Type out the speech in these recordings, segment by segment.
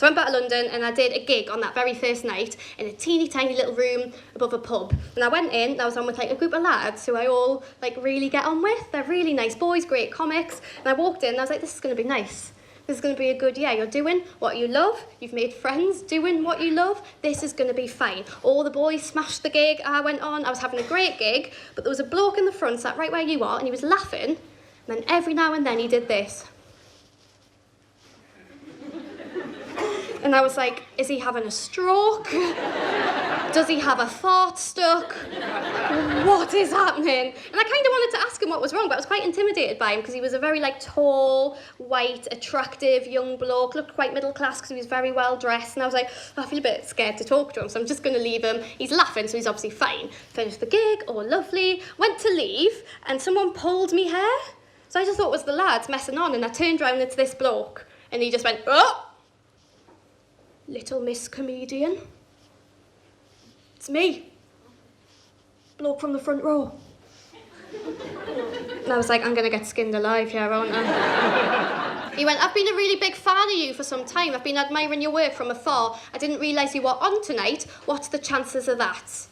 So I went back to London and I did a gig on that very first night in a teeny tiny little room above a pub. And I went in and I was on with like a group of lads who I all like really get on with. They're really nice boys, great comics. And I walked in and I was like, this is going to be nice. This is going to be a good year. You're doing what you love. You've made friends doing what you love. This is going to be fine. All the boys smashed the gig I went on. I was having a great gig, but there was a bloke in the front sat right where you are and he was laughing. And then every now and then he did this. And I was like, is he having a stroke? Does he have a fart stuck? What is happening? And I kind of wanted to ask him what was wrong, but I was quite intimidated by him because he was a very like tall, white, attractive young bloke, looked quite middle class because he was very well dressed. And I was like, I feel a bit scared to talk to him, so I'm just going to leave him. He's laughing, so he's obviously fine. Finished the gig, all lovely. Went to leave, and someone pulled me hair. So I just thought it was the lads messing on, and I turned around and it's this bloke, and he just went, oh! Little Miss Comedian. It's me. Bloke from the front row. And I was like, I'm going to get skinned alive here, aren't I? He went, I've been a really big fan of you for some time. I've been admiring your work from afar. I didn't realise you were on tonight. What's the chances of that?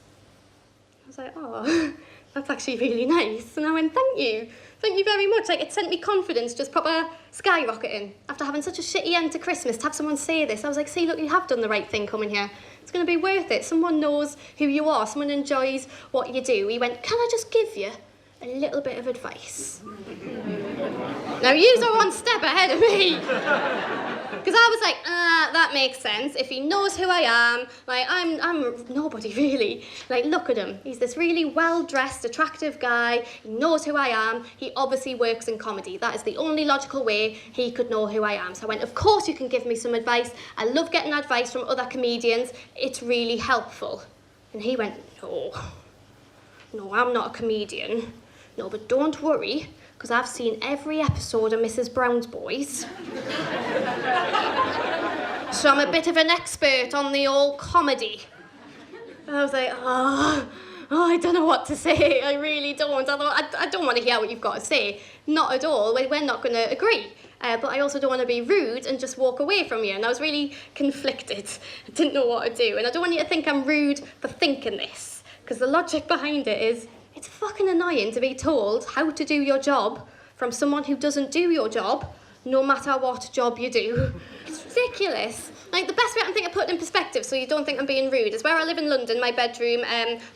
I was like, oh, that's actually really nice. And I went, thank you. Thank you very much. Like, it sent me confidence, just proper skyrocketing. After having such a shitty end to Christmas, to have someone say this, I was like, see, look, you have done the right thing coming here. It's going to be worth it. Someone knows who you are. Someone enjoys what you do. He went, can I just give you a little bit of advice? Now, yous are one step ahead of me. Because I was like, that makes sense. If he knows who I am, like, I'm nobody really. Like, look at him. He's this really well-dressed, attractive guy. He knows who I am. He obviously works in comedy. That is the only logical way he could know who I am. So I went, of course you can give me some advice. I love getting advice from other comedians. It's really helpful. And he went, no, I'm not a comedian. No, but don't worry, because I've seen every episode of Mrs. Brown's Boys. So I'm a bit of an expert on the old comedy. And I was like, I don't know what to say. I really don't. I don't want to hear what you've got to say. Not at all. We're not going to agree. But I also don't want to be rude and just walk away from you. And I was really conflicted. I didn't know what to do. And I don't want you to think I'm rude for thinking this, because the logic behind it is, it's fucking annoying to be told how to do your job from someone who doesn't do your job, no matter what job you do. It's ridiculous. Like, the best way I can think of putting it in perspective so you don't think I'm being rude is where I live in London, my bedroom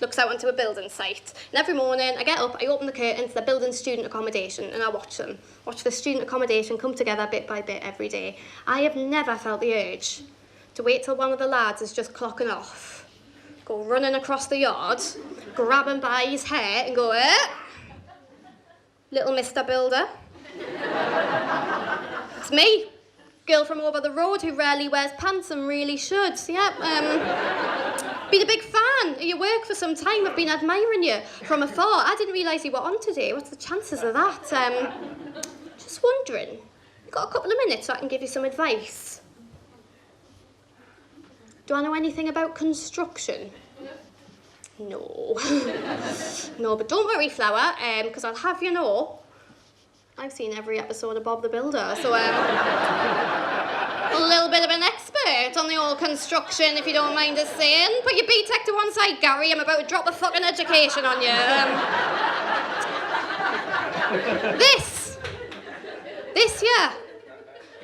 looks out onto a building site. And every morning I get up, I open the curtains, they're building student accommodation, and I watch them. Watch the student accommodation come together bit by bit every day. I have never felt the urge to wait till one of the lads is just clocking off, go running across the yard, grab him by his hair and go, little Mr. Builder. It's me, girl from over the road who rarely wears pants and really should. Yeah, been a big fan of your work for some time. I've been admiring you from afar. I didn't realise you were on today. What's the chances of that? Just wondering, got a couple of minutes so I can give you some advice? Do I know anything about construction? No. No, but don't worry, Flower, because I'll have you know, I've seen every episode of Bob the Builder, so a little bit of an expert on the old construction, if you don't mind us saying. Put your BTEC to one side, Gary. I'm about to drop a fucking education on you. This, yeah.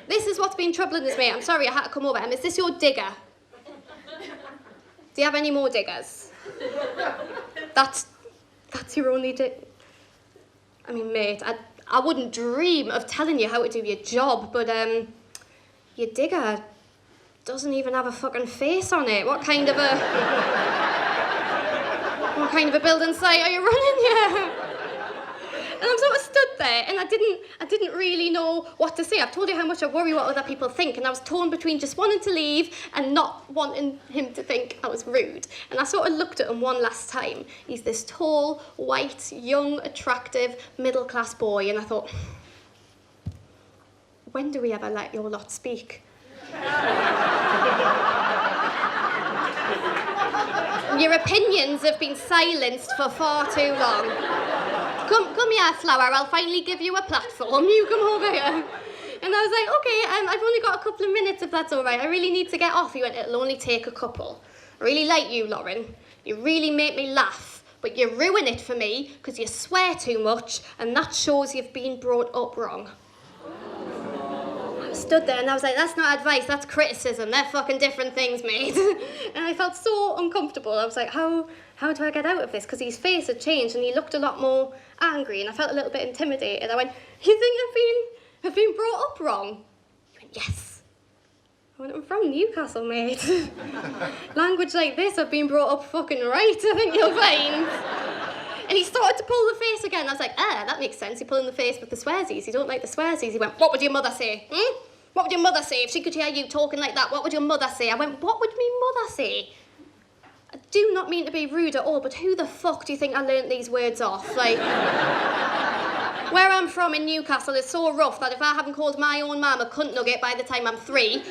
This is what's been troubling us, mate. I'm sorry, I had to come over. Is this your digger? Do you have any more diggers? That's your only I mean, mate, I wouldn't dream of telling you how to do your job, but your digger doesn't even have a fucking face on it. What kind of a building site are you running here? And I'm sort of stood there, and I didn't really know what to say. I've told you how much I worry what other people think, and I was torn between just wanting to leave and not wanting him to think I was rude. And I sort of looked at him one last time. He's this tall, white, young, attractive, middle-class boy, and I thought, when do we ever let your lot speak? Your opinions have been silenced for far too long. Come here, Flower, I'll finally give you a platform. You come over here. And And I was like, okay, I've only got a couple of minutes if that's all right. I really need to get off. He went, it'll only take a couple. I really like you, Lauren. You really make me laugh, but you ruin it for me because you swear too much and that shows you've been brought up wrong. I stood there and I was like, that's not advice, that's criticism. They're fucking different things, mate. And I felt so uncomfortable. I was like, how do I get out of this? Because his face had changed and he looked a lot more angry and I felt a little bit intimidated. I went, you think I've been brought up wrong? He went, yes. I went, I'm from Newcastle, mate. Language like this, I've been brought up fucking right, I think you'll find. And he started to pull the face again. I was like, that makes sense. You're pulling the face with the swearsies. You don't like the swearsies. He went, what would your mother say? What would your mother say? If she could hear you talking like that, what would your mother say? I went, what would my mother say? I do not mean to be rude at all, but who the fuck do you think I learnt these words off? Like, where I'm from in Newcastle is so rough that if I haven't called my own mum a cunt nugget by the time I'm 3,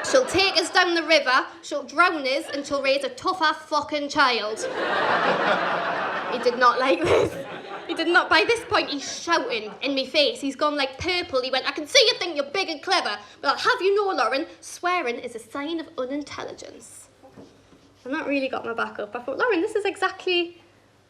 she'll take us down the river, she'll drown us, and she'll raise a tougher fucking child. He did not like this. He did not. By this point, he's shouting in my face. He's gone like purple. He went, I can see you think you're big and clever, but I'll have you know, Lauren, swearing is a sign of unintelligence. And that really got my back up. I thought, Lauren, this is exactly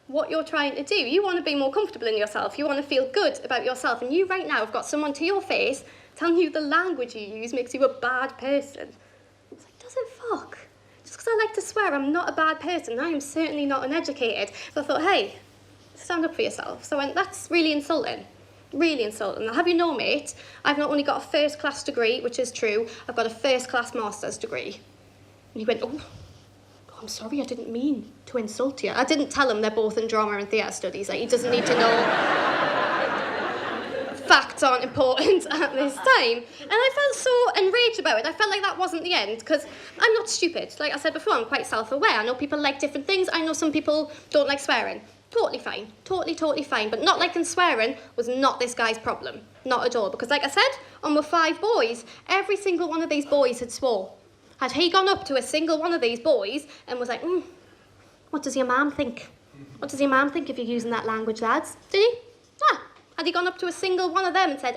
what you're trying to do. You want to be more comfortable in yourself. You want to feel good about yourself. And you right now have got someone to your face telling you the language you use makes you a bad person. I was like, does it fuck? Just because I like to swear, I'm not a bad person. I am certainly not uneducated. So I thought, hey, stand up for yourself. So I went, that's really insulting. Really insulting. Now, have you know, mate, I've not only got a first-class degree, which is true, I've got a first-class master's degree. And he went, oh, I'm sorry, I didn't mean to insult you. I didn't tell him they're both in drama and theatre studies. Like, he doesn't need to know. Facts aren't important at this time. And I felt so enraged about it. I felt like that wasn't the end, because I'm not stupid. Like I said before, I'm quite self-aware. I know people like different things. I know some people don't like swearing. Totally fine. Totally fine. But not liking swearing was not this guy's problem. Not at all. Because like I said, I'm with 5 boys. Every single one of these boys had swore. Had he gone up to a single one of these boys and was like, what does your mum think? What does your mum think if you're using that language, lads? Did he? Had he gone up to a single one of them and said,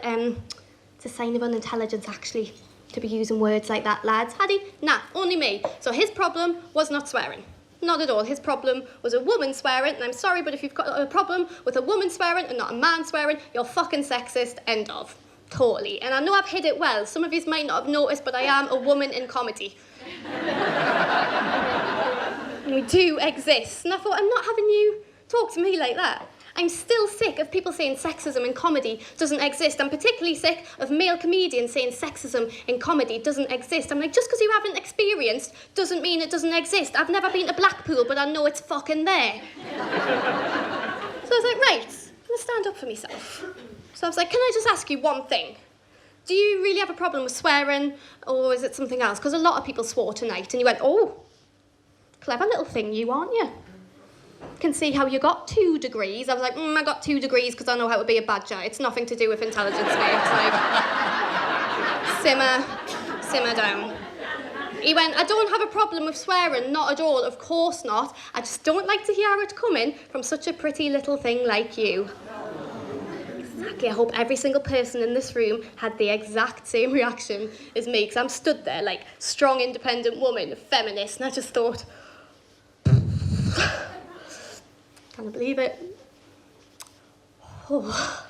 it's a sign of unintelligence, actually, to be using words like that, lads? Had he? Nah, only me. So his problem was not swearing. Not at all. His problem was a woman swearing, and I'm sorry, but if you've got a problem with a woman swearing and not a man swearing, you're fucking sexist, end of. Totally. And I know I've hid it well. Some of you might not have noticed, but I am a woman in comedy. And we do exist. And I thought, I'm not having you talk to me like that. I'm still sick of people saying sexism in comedy doesn't exist. I'm particularly sick of male comedians saying sexism in comedy doesn't exist. I'm like, just because you haven't experienced doesn't mean it doesn't exist. I've never been to Blackpool, but I know it's fucking there. So I was like, right, I'm going to stand up for myself. So I was like, can I just ask you one thing? Do you really have a problem with swearing, or is it something else? Because a lot of people swore tonight, and you went, oh, clever little thing you, aren't you? Can see how you got 2 degrees. I was like, I got 2 degrees because I know how to be a badger. It's nothing to do with intelligence, mate. Like, simmer down. He went, I don't have a problem with swearing, not at all, of course not. I just don't like to hear it coming from such a pretty little thing like you. Exactly, I hope every single person in this room had the exact same reaction as me, because I'm stood there like strong, independent woman, feminist, and I just thought, can't believe it. Oh,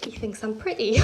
he thinks I'm pretty.